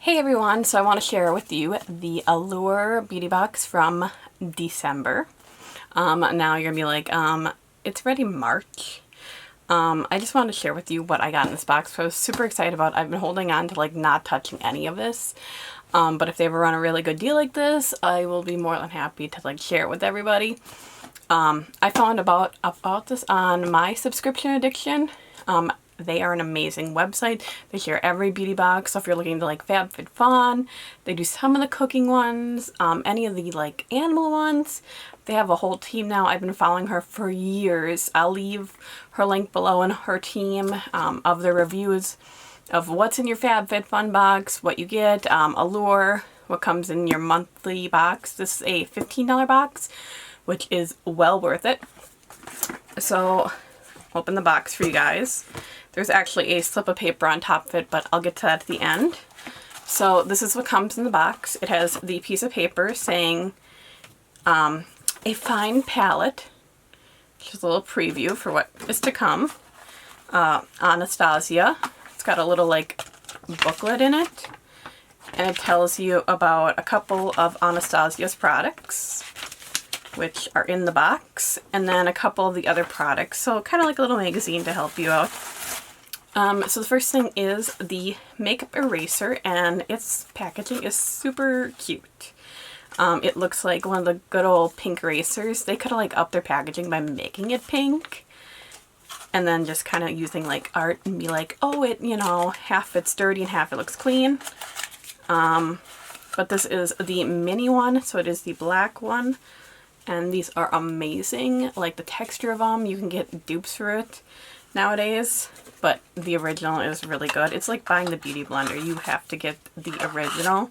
Hey everyone, so I want to share with you the Allure beauty box from December. Now you're going to be like, it's already March. I just wanted to share with you what I got in this box, so I was super excited about. I've been holding on to like not touching any of this. But if they ever run a really good deal like this, I will be more than happy to like share it with everybody. I found about this on My Subscription Addiction. They are an amazing website. They share every beauty box. So if you're looking to like FabFitFun, they do some of the cooking ones, any of the like animal ones. They have a whole team now. I've been following her for years. I'll leave her link below and her team of their reviews of what's in your FabFitFun box, what you get, Allure, what comes in your monthly box. This is a $15 box, which is well worth it. So open the box for you guys. There's actually a slip of paper on top of it, but I'll get to that at the end. So this is what comes in the box. It has the piece of paper saying a fine palette, which is a little preview for what is to come. Anastasia. It's got a little like booklet in it, and it tells you about a couple of Anastasia's products, which are in the box, and then a couple of the other products. So kind of like a little magazine to help you out. So the first thing is the makeup eraser, and its packaging is super cute. It looks like one of the good old pink erasers. They could have like upped their packaging by making it pink, and then just kind of using like art and be like, oh, it, you know, half it's dirty and half it looks clean. But this is the mini one, so it is the black one. And these are amazing. Like the texture of them, you can get dupes for it nowadays, but the original is really good. It's like buying the beauty blender. You have to get the original,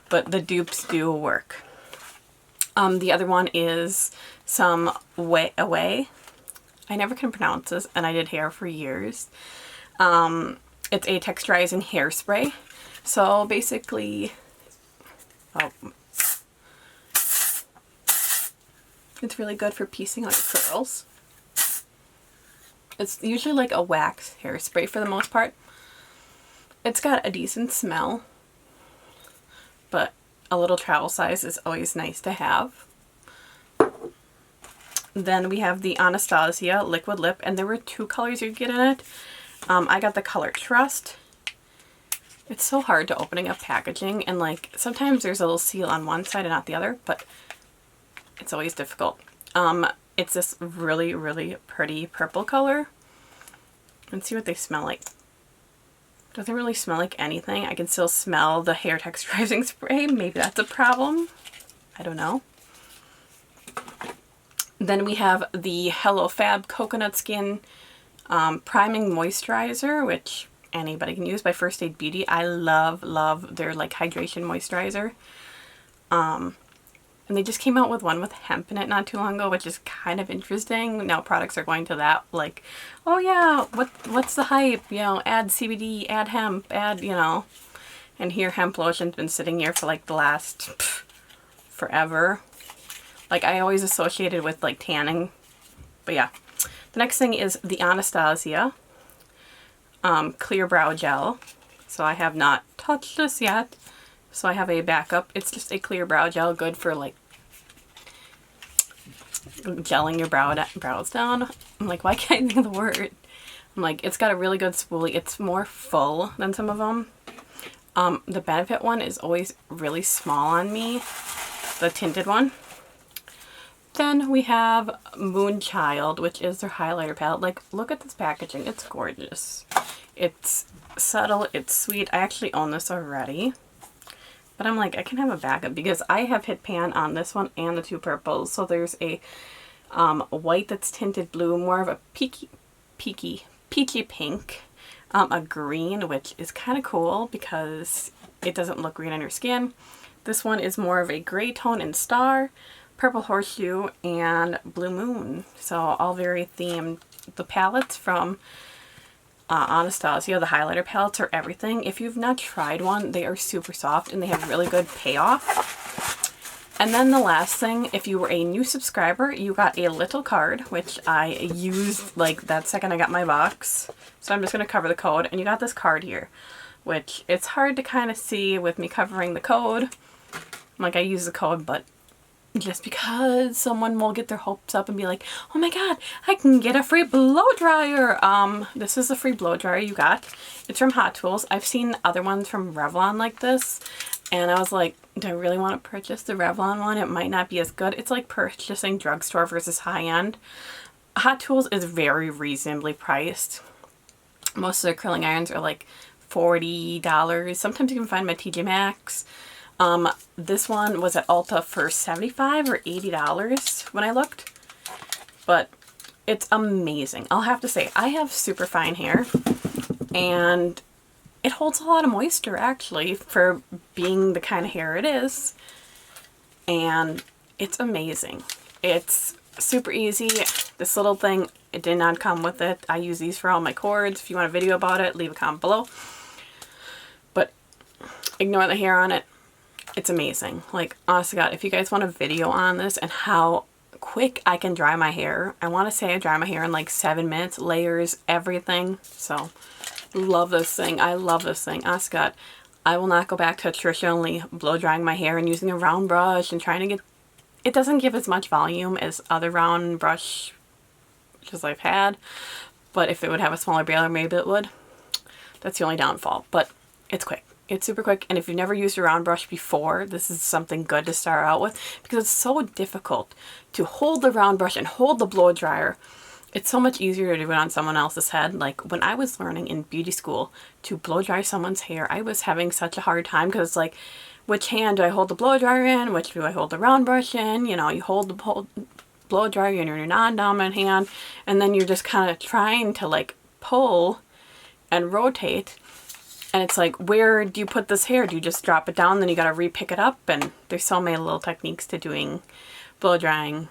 but the dupes do work. The other one is some Away. I never can pronounce this, and I did hair for years. It's a texturizing hairspray. So basically, it's really good for piecing out your curls. It's usually like a wax hairspray for the most part. It's got a decent smell, but a little travel size is always nice to have. Then we have the Anastasia Liquid Lip, and there were two colors you could get in it. I got the color Trust. It's so hard to opening up packaging, and like sometimes there's a little seal on one side and not the other, but it's always difficult. It's this really, really pretty purple color. Let's see what they smell like. Doesn't really smell like anything. I can still smell the hair texturizing spray. Maybe that's a problem. I don't know. Then we have the Hello Fab Coconut Skin Priming Moisturizer, which anybody can use by First Aid Beauty. I love their like hydration moisturizer. And they just came out with one with hemp in it not too long ago, which is kind of interesting. Now products are going to that, like, oh yeah, what's the hype? You know, add CBD, add hemp, add, you know. And here hemp lotion's been sitting here for like the last forever. Like I always associated with like tanning. But yeah. The next thing is the Anastasia Clear Brow Gel. So I have not touched this yet. So I have a backup. It's just a clear brow gel, good for like gelling your brows down. I'm like, why can't I think of the word? I'm like, it's got a really good spoolie. It's more full than some of them. The Benefit one is always really small on me, the tinted one. Then we have Moonchild, which is their highlighter palette. Like, look at this packaging. It's gorgeous. It's subtle. It's sweet. I actually own this already. But I'm like, I can have a backup because I have hit pan on this one and the two purples. So there's a white that's tinted blue, more of a peachy pink. A green, which is kind of cool because it doesn't look green on your skin. This one is more of a gray tone and star, purple horseshoe, and blue moon. So all very themed. The palettes from Anastasia, the highlighter palettes, are everything. If you've not tried one, they are super soft and they have really good payoff. And then the last thing, if you were a new subscriber, you got a little card, which I used like that second I got my box. So I'm just going to cover the code, and you got this card here. which it's hard to kind of see with me covering the code. Like, I use the code, but just because someone will get their hopes up and be like, oh my god, I can get a free blow dryer. This is a free blow dryer you got. It's from Hot Tools. I've seen other ones from Revlon like this, and I was like, do I really want to purchase the Revlon one? It might not be as good. It's like purchasing drugstore versus high-end. Hot Tools is very reasonably priced. Most of the curling irons are like $40. Sometimes you can find them at TJ Maxx. This one was at Ulta for $75 or $80 when I looked. But it's amazing. I'll have to say, I have super fine hair, and it holds a lot of moisture actually for being the kind of hair it is. And it's amazing. It's super easy. This little thing, it did not come with it. I use these for all my cords. If you want a video about it, leave a comment below. But ignore the hair on it. It's amazing. Like, honest to God, if you guys want a video on this and how quick I can dry my hair, I want to say I dry my hair in like 7 minutes, layers, everything. So, love this thing. I love this thing. Honest to God, I will not go back to traditionally blow drying my hair and using a round brush and trying to get... It doesn't give as much volume as other round brushes I've had, but if it would have a smaller baler, maybe it would. That's the only downfall, but it's quick. It's super quick, and if you've never used a round brush before, this is something good to start out with, because it's so difficult to hold the round brush and hold the blow dryer. It's so much easier to do it on someone else's head. Like, when I was learning in beauty school to blow dry someone's hair, I was having such a hard time, because it's like, which hand do I hold the blow dryer in? Which do I hold the round brush in? You know, you hold the blow dryer in your non-dominant hand, and then you're just kind of trying to like pull and rotate. And it's like, where do you put this hair? Do you just drop it down, then you got to re-pick it up? And there's so many little techniques to doing blow drying,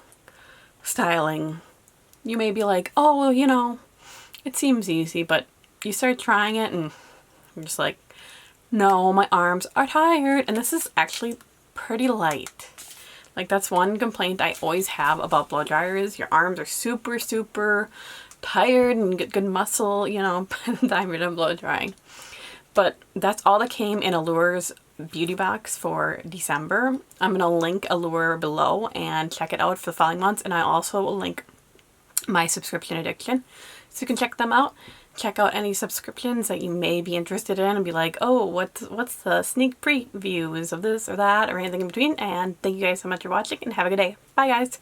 styling. You may be like, oh, well, you know, it seems easy, but you start trying it and you're just like, no, my arms are tired. And this is actually pretty light. Like, that's one complaint I always have about blow dryers. Your arms are super, super tired and get good muscle, you know, by the time you're done blow drying. But that's all that came in Allure's beauty box for December. I'm going to link Allure below and check it out for the following months. And I also will link my subscription addiction, so you can check them out. Check out any subscriptions that you may be interested in and be like, oh, what's the sneak previews of this or that or anything in between. And thank you guys so much for watching, and have a good day. Bye, guys.